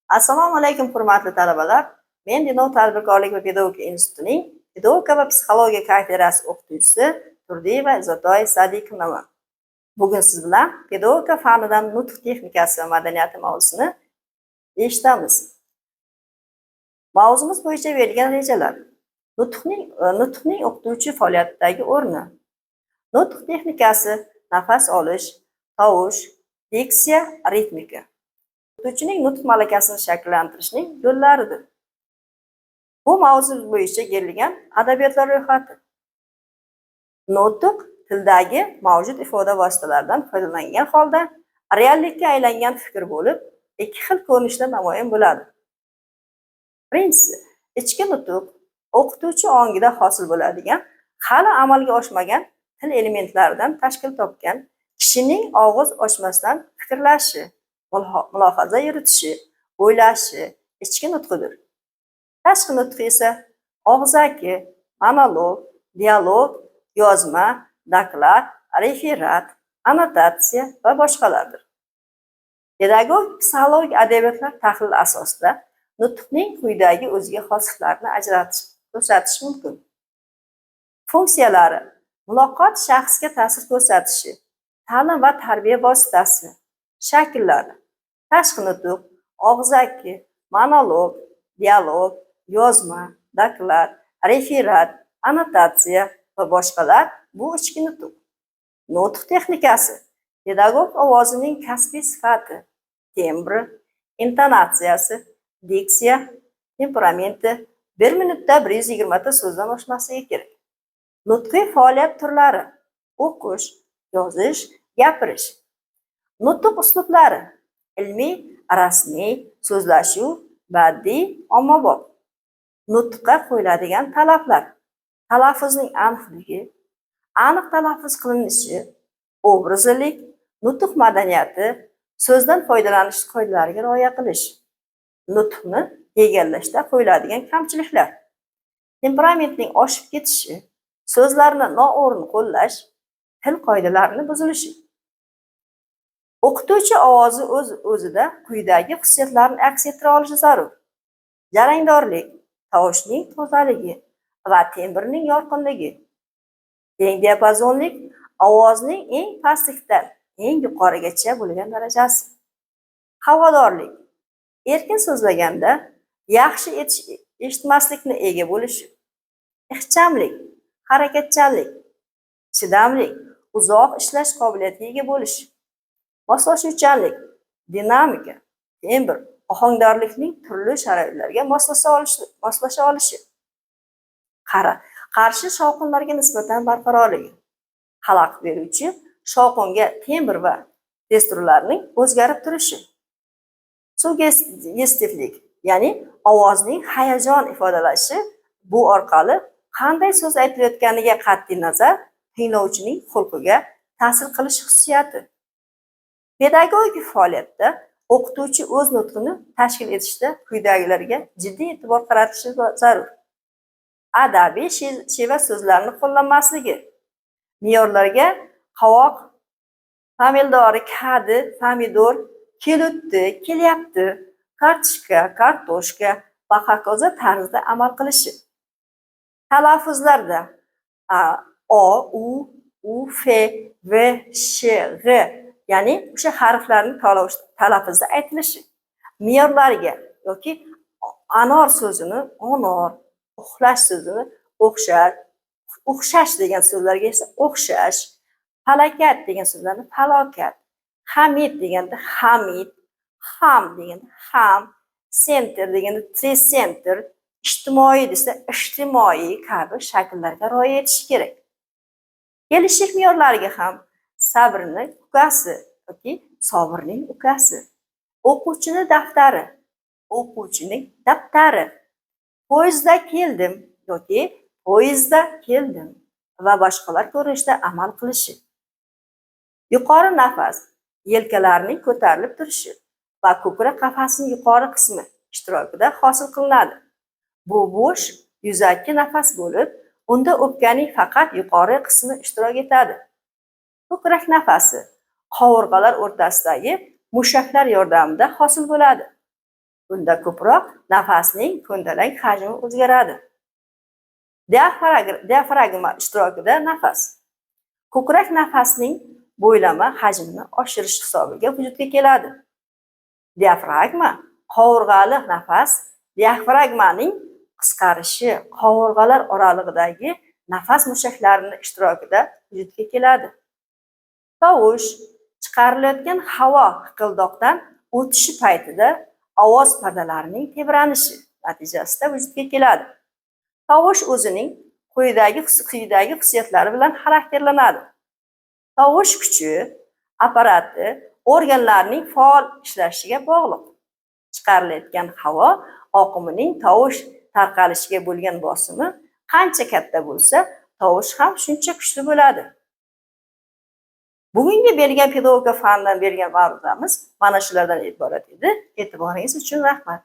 Assalomu alaykum hurmatli talabalar. Men Denov tadbirkorlik va pedagogika institutining pedagogika va psixologiya kafedrasi o'qituvchisi Turdiyeva Izotoy Sadiqovman. Bugun siz bilan pedagogika fanidan nutq texnikasi va madaniyati mavzusini eshitamiz. Mavzumiz bo'yicha berilgan rejalar. Nutqning o'qituvchi faoliyatidagi o'rni. Nutq texnikasi nafas olish, tovush, diksiya, ritmika. O'qituvchining nutq malakasini shakllantirishning yo'llaridir. Bu mavzu bo'yicha berilgan adabiyotlar ro'yxati. Nutq tildagi mavjud ifoda vositalaridan foydalangan holda reallikka aylangan fikr bo'lib, ikki xil ko'rinishda namoyon bo'ladi. Birinchisi, ichki nutq o'qituvchi ongida hosil bo'ladigan, hali amalga oshmagan til elementlaridan tashkil topgan, kishining og'iz ochmasdan fikrlashi, mulohaza yuritishi, o'ylashi ichki nutqidir. Tashqi nutq esa og'zaki, monolog, dialog, yozma, doklad, referat, annotatsiya va boshqalardir. Pedagogik psixologik adabiyotlar tahlili asosida nutqning quyidagi o'ziga xoslarini ko'rsatish mumkin. Funksiyalari: muloqot shaxsga ta'sir ko'rsatishi, ta'lim va tarbiya vositasi. Shakllari: tashqi nutq, og'zaki, monolog, dialog, yozma, doklad, referat, annotatsiya va boshqalar bu ichki nutq. Nutq texnikasi: pedagog ovozining kasbiy sifati, tembri, intonatsiyasi, diksiya, temperamenti 1 minutda 120 ta so'zdan oshmasligi kerak. Nutqiy faoliyat turlari: o'qish, yozish, gapirish. Nutq uslublari: ilmiy, rasmiy, so'zlashuv, badiiy, ommabop. Nutqqa qo'yiladigan talablar: talaffuzning aniqligi, aniq talaffuz qilinishi, obrazlilik, nutq madaniyati, so'zdan foydalanish qoidalariga rioya qilish. Nutqni egallashda qo'yiladigan kamchiliklar: temperamentning oshib ketishi, so'zlarni noo'rin qo'llash, til qoidalarini buzilishi. O'qituvchi ovozi o'z-o'zida quyidagi xususiyatlarni aks ettira olishi zarur: jarangdorlik, tovushning tozaligi va tembrning yorqinligi. Teng diapazonlik, ovozning eng pastlikdan eng yuqorigacha bo'lgan darajasi. Havodorlik, erkin so'zlaganda yaxshi eshitmaslikni ega bo'lishi. Ixchamlik, harakatchanlik, chidamlik, uzoq ishlash qobiliyatiga ega bo'lish. Moslashuvchanlik, dinamika, tembr, ohangdorlikning turli sharoitlarga moslasha olishi. Qarshi shovqinlarga nisbatan barqarorligi, xalaqit beruvchi shovqinga tembr va testurlarning o'zgarib turishi. Suggestivlik, ya'ni ovozning hayajon ifodalashi, bu orqali qanday so'z aytilayotganiga qat'iy nazar tinglovchining xulqiga ta'sir qilish xususiyati. Pedagogik faoliyatda o'qituvchi o'z nutqini tashkil etishda quyidagilarga jiddiy e'tibor qaratishi zarur: adabiy sheva so'zlarni qo'llanmasligi, me'yorlarga qovoq, pomidori, kadi, pomidor, kelutdi, kelyapti, kartoshka, kartoshka va hokazo tarzda amal qilishi. Talaffuzlarda o, u, f, v, sh, g, ya'ni o'sha harflarning talaffuzda aytilishi. Me'yorlarga yoki anor so'zini onor, uxlash so'zini o'xshash, o'xshash degan so'zlarga esa o'xshash, falokat degan so'zlarni falokat, hamid deganda hamid, ham deganda ham, center deganda center, ijtimoiy desa ijtimoiy kabi shakllarga rioya etish kerak. Kelishish me'yorlariga ham sabrning ukasi yoki sobirning ukasi, o'quvchining daftari, o'quvchining daftari, poyezdda keldim yoki poyezdda keldim va boshqalar ko'rinishda amal qilishi. Yuqori nafas, yelkalarning ko'tarilib turishi va ko'krak qafasining yuqori qismi ishtirokida hosil qilinadi. Bu bo'sh, yuzaki nafas bo'lib, unda o'pkaning faqat yuqori qismi ishtirok etadi. Ko'krak nafasi qovurg'alar o'rtasidagi mushaklar yordamida hosil bo'ladi. bunda ko'proq nafasning ko'ndalang hajmi o'zgaradi. Diafragma ishtirokida nafas. Ko'krak nafasning bo'ylama hajmini oshirish hisobiga vujudga keladi. Diafragma qovurg'ali nafas diafragmaning qisqarishi, qovurg'alar oralig'idagi nafas mushaklarining ishtirokida vujudga keladi. Tovush chiqarilayotgan havo hiqildoqdan o'tishi paytida ovoz pardalarining tebranishi natijasida vujudga keladi. Tovush o'zining quyidagi xususiyatlari bilan xarakterlanadi. Tovush kuchi apparati organlarning faol ishlashiga bog'liq. Chiqarilayotgan havo oqimining tovush tarqalishiga bo'lgan bosimi qancha katta bo'lsa, tovush ham shuncha kuchli bo'ladi. Bugungi bergan pedagogika fanidan bergan ma'lumotlarimiz mana shulardan iborat edi. E'tiboringiz uchun rahmat.